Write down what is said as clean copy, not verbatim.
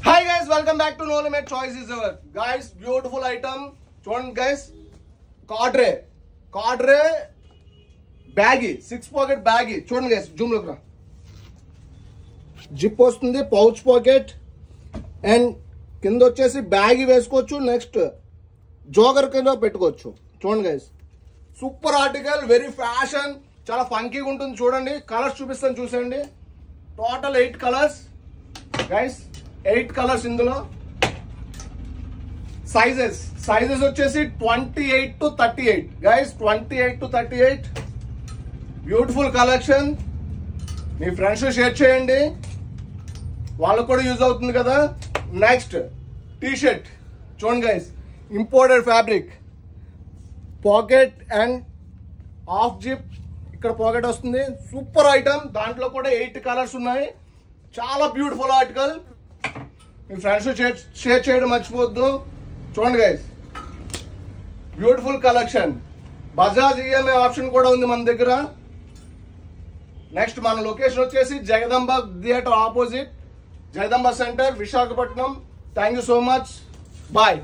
Hi guys, welcome back to No Limit Choice is Our. Guys, beautiful item. చూడండి guys, కార్డ్రే baggy 6 pocket baggy. చూడండి guys, Zoom లోకి రా. Zip వస్తుంది, pouch pocket and కింద వచ్చేసి baggy వేసుకోవచ్చు. నెక్స్ట్ జోగర్ కింద పెట్టుకోవచ్చు. చూడండి guys, super article, very fashion, చాలా ఫంకీగా ఉంటుంది. చూడండి కలర్స్ చూపిస్తాను, చూసేయండి. టోటల్ 8 కలర్స్ గైస్, 8 కలర్స్ ఇందులో. సైజెస్ వచ్చేసి 28 to 38 guys, 28 to 38. Beautiful collection. Me friends share చేయండి, వాళ్ళకు కూడా యూజ్ అవుతుంది కదా. నెక్స్ట్ టీ షర్ట్ చూడండి guys, imported fabric, pocket and half zip, ఇక్కడ పాకెట్ వస్తుంది. సూపర్ ఐటమ్, దాంట్లో కూడా 8 కలర్స్ ఉన్నాయి. చాలా బ్యూటిఫుల్ ఆర్టికల్. మీ ఫ్రెండ్స్ షేర్ చేయడం మర్చిపోవద్దు. చూడండి guys, beautiful collection. Bajaj EMI option కూడా ఉంది మన దగ్గర. నెక్స్ట్ మన లొకేషన్ వచ్చేసి Jagadamba theatre opposite, Jagadamba centre, Visakhapatnam. Thank you so much. Bye.